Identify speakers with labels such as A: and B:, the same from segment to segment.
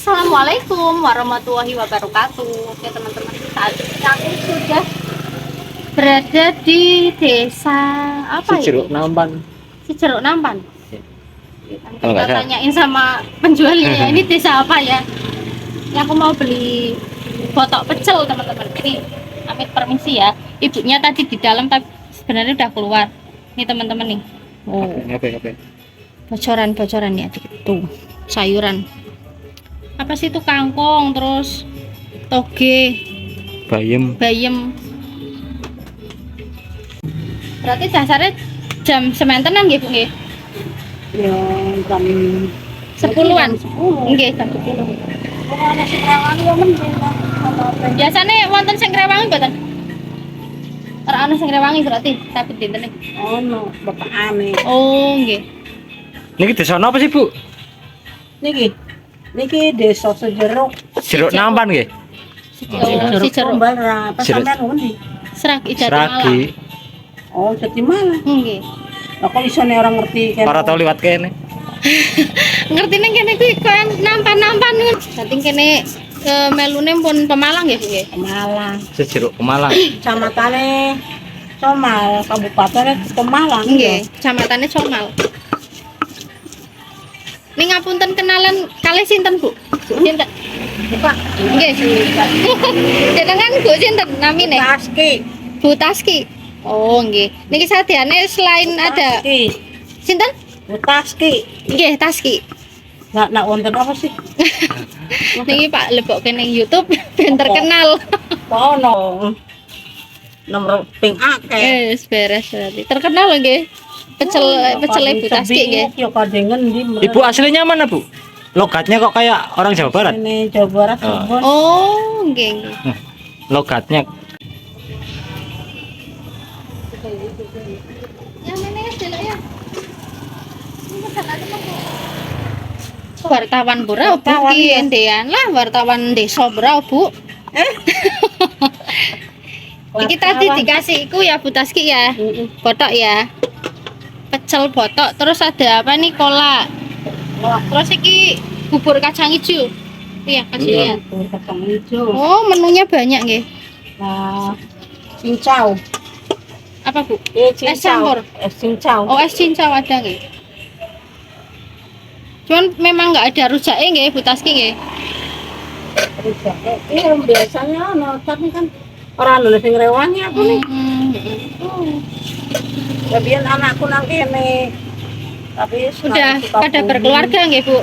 A: Assalamualaikum warahmatullahi wabarakatuh. Oke teman-teman, saat ini aku sudah berada di desa apa
B: Cijeruk
A: ini?
B: Nampan.
A: Cijeruk Nampan.
B: Kalau nggak
A: Kita
B: salah.
A: tanyain sama penjualnya ya, ini desa apa ya? Ini aku mau beli botok pecel teman-teman. Ini amit permisi ya. Ibunya tadi di dalam tapi sebenarnya udah keluar. Ini teman-teman nih. Oh,
B: Apa?
A: bocoran-bocoran ya tuh. Sayuran. Apa sih itu kangkung terus toge,
B: Bayem.
A: bayem. Berarti dasarnya jam sementen nggih Bu nggih?
C: Ya, jam
A: 10-an.
C: 10.
A: Nggih, jam 10.
C: Ana sing rewangi ya mending lah.
A: Biasane wonten sing rewangi mboten? Ora ana sing rewangi berarti, tapi dinten iki.
C: Ono bapakane.
A: Oh, nggih.
B: Niki desa apa sih, Bu?
C: Niki desa Sejeruk.
B: Jeruk Nampan nggih.
A: Oh, si jeruk.
C: Tumbal ra apa
B: Jeruk.
C: sampean undi.
A: Seragi Jati Malang.
B: Seragi.
C: Oh, Jati Malang.
A: Nggih.
C: Lah kok isone orang ngerti kan?
B: Ora tau liwat kene.
A: Ngerti neng kene kuwi koyo nampan-nampan ngono. Dadi kene melune pun Pemalang ya, Bu nggih.
C: Malang.
B: Sejeruk Pemalang.
C: Kecamatannya Comal, kabupatennya Pemalang.
A: Nggih, kecamatannya Comal. Ning ngapunten kenalan kalih sinten, Bu? Sinten?
C: Buka.
A: Nggih. Jenengan Bu sinten namine?
C: Taski.
A: Bu Taski. Oh, nggih. Niki sadeane selain ada
C: Taski.
A: sinten?
C: Taski.
A: Nggih, Taski.
C: Nak wonten apa sih?
A: Niki Pak lebokke ning YouTube ben terkenal.
C: Ono. Nomor ping akeh.
A: Beres berarti. Terkenal nggih. Pecel Bu Taski nggih.
C: Ya kadengen di
B: Ibu aslinya mana, Bu? Logatnya kok kayak orang Jawa Barat.
C: Ini Jawa Barat.
B: Oh.
C: Cirebon.
A: Oh, nggih, nggih.
B: Logatnya
A: Ya ini ya delok ya. Wartawan bura Bu
C: Wartawan,
A: ki
C: ya.
A: endean lah wartawan desa bura Bu. Iki tadi dikasih iku ya Bu Taski ya. Botok ya. Pecel botok terus ada apa nih kola.
C: Wah,
A: Terus iki bubur kacang hijau. Iya, kasih ya.
C: kacang hijau.
A: Oh, menunya banyak nggih.
C: Nah, cincau.
A: Apa Bu?
C: Cincau.
A: Es campur.
C: Es cincau.
A: Oh, es cincau ada nggih. Cuman memang nggak ada rujaknya nggih Bu Taski nggih.
C: Iya, biasanya ono, tapi kan orang lho sing rewangi aku nih. Lebihan anakku nang kene. Tapi
A: Udah pada berkeluarga nggih Bu?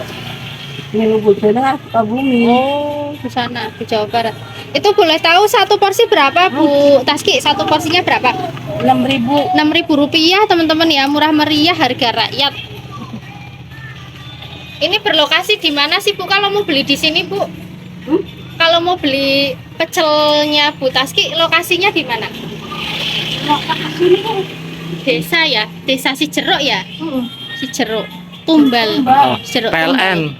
C: Melu bojone kan Sukabumi.
A: Oh, di sana di Jawa Barat. Itu boleh tahu satu porsi berapa Bu Taski? Satu porsinya berapa?
C: 6.000.
A: Rp6.000 teman-teman ya, murah meriah harga rakyat. Ini berlokasi di mana sih Bu kalau mau beli di sini Bu? Kalau mau beli pecelnya Bu Taski lokasinya di mana?
C: Sini kan.
A: Desa ya, desa Cijeruk ya. Cijeruk Tumbal.
C: Tumbal.
A: Cijeruk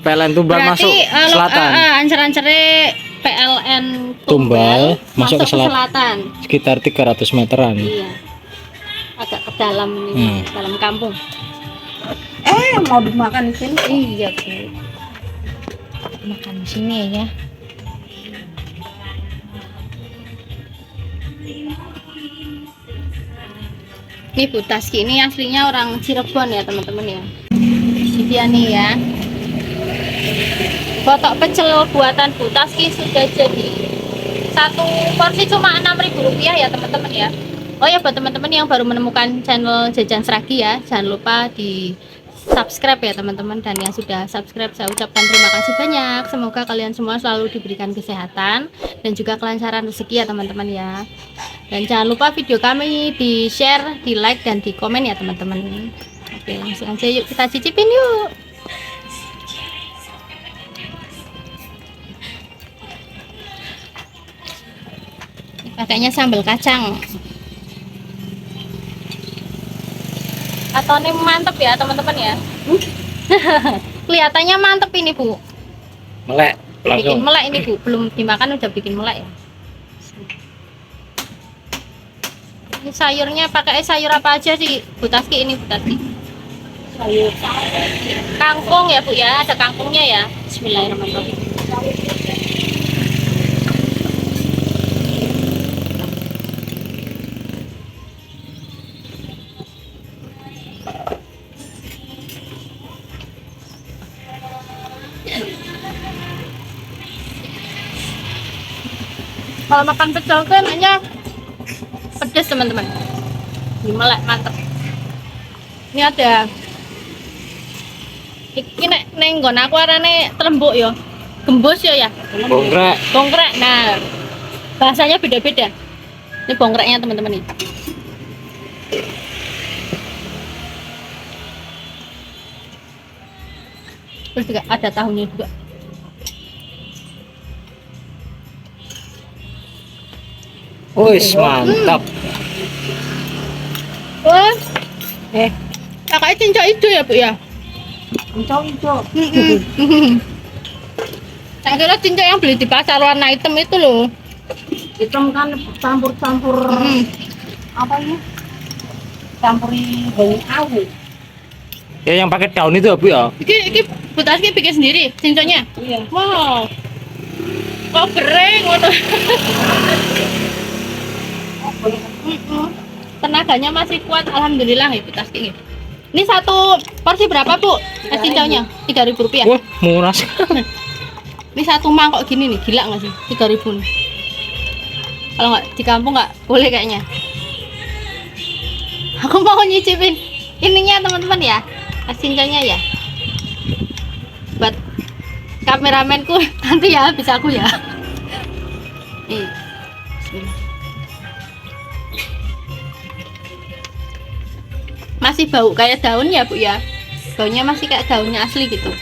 B: PLN Tumbal masuk selatan.
A: Ancer-ancere PLN
B: Tumbal, masuk ke
A: selatan.
B: Sekitar 300 meteran.
A: Iya. Agak ke dalam ini, dalam kampung.
C: Mau dimakan di sini.
A: Iya, Bu. Makan di sini ya. Ini Bu Taski ini aslinya orang Cirebon ya, teman-teman ya. Dia nih ya. Botok pecel buatan Bu Taski sudah jadi. Satu porsi cuma Rp6.000 ya, teman-teman ya. Oh ya, buat teman-teman yang baru menemukan channel Jajan Seragi ya, jangan lupa di subscribe ya teman-teman, dan yang sudah subscribe saya ucapkan terima kasih banyak. Semoga kalian semua selalu diberikan kesehatan dan juga kelancaran rezeki ya teman-teman ya. Dan jangan lupa video kami di share, di like, dan di komen ya teman-teman. Oke, langsung aja yuk kita cicipin yuk. Pakainya sambal kacang. Atau mantep ya teman-teman ya. Kelihatannya mantep ini Bu.
B: Melek
A: Bikin
B: langsung.
A: melek ini Bu, belum dimakan udah bikin melek ya. Ini sayurnya pakai sayur apa aja sih Bu Taski ini Bu Taski?
C: Sayur
A: Kangkung ya Bu ya, ada kangkungnya ya. Bismillahirrahmanirrahim. Kalau makan pecel tuh enaknya pedas teman-teman. Melek mantep. Ini ada. Iki nek neng nggon aku arane telembuk yo. Gembus yo ya.
B: Bongkrek.
A: Bongkrek. Nah, bahasanya beda-beda. Ini bongkreknya teman-teman nih. Terus juga ada tahunya juga.
B: Wis mantap.
A: Wah. Kakaknya cincok itu ya, Bu ya?
C: Hijau-hijau.
A: Saya kira cincok yang beli di pasar warna hitam itu loh.
C: Hitam kan campur-campur apa ini? Campuri banyak awu.
B: Ya yang pakai daun itu ya, Bu ya.
A: Iki Bu Taski bikin sendiri cincoknya.
C: Iya.
A: Wow. Kok keren ngono. Tenaganya masih kuat, alhamdulillah ya Bu Taski. Ini satu porsi berapa, Bu? Cincoknya 3.000 rupiah.
B: Wah, murah sekali.
A: Ini satu mangkok gini nih, gila nggak sih? 3.000 nih. Kalau nggak di kampung nggak boleh kayaknya. Aku mau nyicipin ininya teman-teman ya, cincoknya ya. Buat kameramenku nanti ya, bisa aku ya. Nih. Bismillah. Masih bau kayak daun ya, Bu ya. Baunya masih kayak daunnya asli gitu.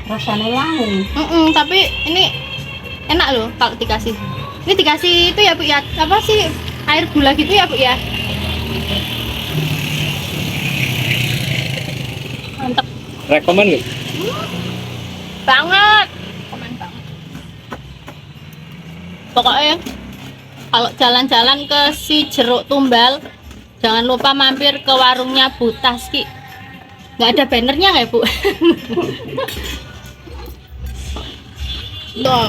C: Rasanya lain.
A: Tapi ini enak loh kalau dikasih. Ini dikasih itu ya, Bu ya. Apa sih? Air gula gitu ya, Bu ya. Mantap
B: Rekomen nggak?
A: banget. Komen banget. Pokoknya kalau jalan-jalan ke si Jeruk Tumbal, jangan lupa mampir ke warungnya Bu Taski. Nggak ada bannernya nggak ya, Bu? Tuh.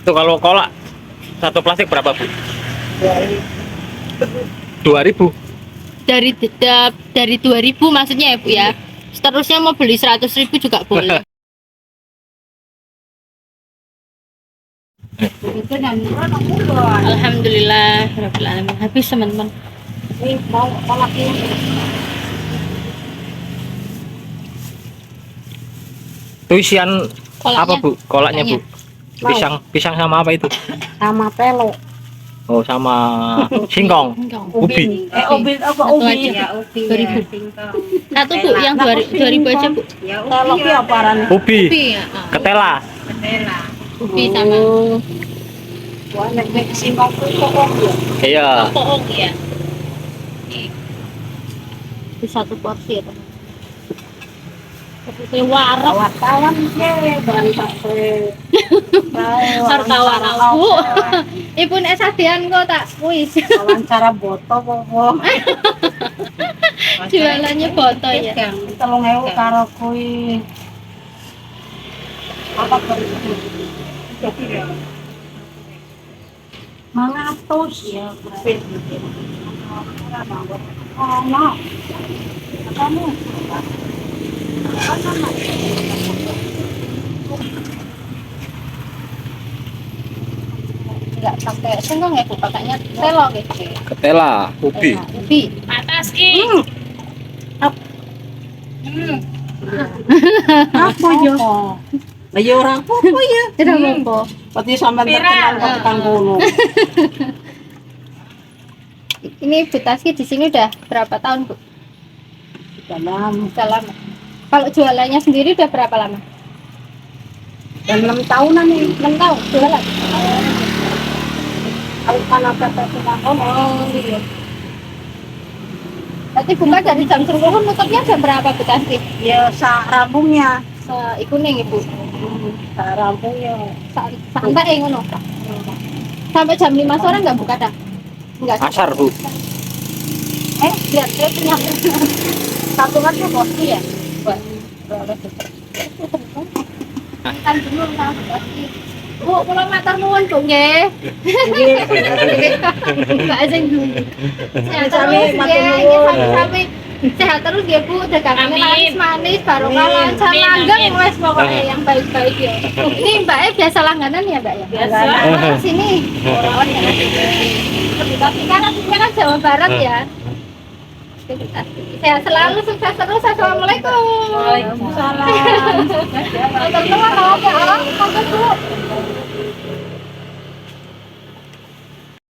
B: Itu kalau kolak satu plastik berapa, Bu? 2.000.
A: Dari 2.000 maksudnya ya, Bu ya. Seterusnya mau beli 100.000 juga boleh.
C: Itu yang murah nak murah.
A: Alhamdulillah rabbil alamin. Habis teman-teman.
C: Ini mau kolak ini.
B: Itu isian
A: Kolaknya.
B: apa, Bu? Kolaknya, Bu? Pisang sama apa itu?
C: Sama pelo.
B: Oh, sama singkong. Ubi.
C: Ubi apa
A: Satu
C: ubi?
A: aja. 2.000. Satu, Bu, yang 2.000 aja, Bu.
C: Pelo ki apa arane?
B: Ubi.
A: Ubi ya.
B: Ketela.
A: Ubi sama
C: Wah, nek singkong ku kok ya.
B: Iya.
A: poong ya. Di satu porsi ya, teman. Seperti warung.
C: Wartawan ke bantah ke.
A: Wartawan aku. Ibu nek sadean kok tak wis.
C: Wawancara boto apa?
A: Jualannya foto ya.
C: 3.000 karo kuwi. Apa berarti? Mangatus ya. Oh, no. Kamu.
A: Enggak pakai singkong ya, Bu, pakainya telo gitu.
B: Ketela, ubi.
A: Ubi. Atas ki.
C: Apa yo? Lah ya ora apa ya.
A: Tidak apa.
C: Pati sampean terkenal kok tukang ngono.
A: Ini Bu Taski di sini udah berapa tahun, Bu?
C: Dalam
A: Udah lama. Kalau jualannya sendiri udah berapa lama?
C: dan 6 tahunan nih.
A: 6 tahun jualan.
C: Kalau kan apa tukang ngono.
A: Iya. Berarti buka dari jam 10 nutupnya jam berapa, Bu Taski?
C: Ya sak rambungnya.
A: Ikuning Ibu.
C: Sak rambungnya.
A: Santai ngono. Sampai jam 5 sore nggak buka dah? Enggak.
B: Asar, Bu.
A: lihat saya punya tabungannya bosi ya. Buat kan dulu nang bosi. Bu, kula matur nuwun, Bu nggih. Mbak sing sehat terus nggih, sami-sami sehat terus nggih Bu, dagangannya laris manis, barokah lancar langgeng wes pokoknya yang baik-baik ya. Ini Mbaknya biasa langganan ya, Mbak ya?
C: Biasa.
A: Sini. Oh, ya. Tapi kan aslinya kan Jawa Barat ya. Sehat selalu, sukses terus. Assalamualaikum.
C: Waalaikumsalam.
A: Teman-teman, Bu.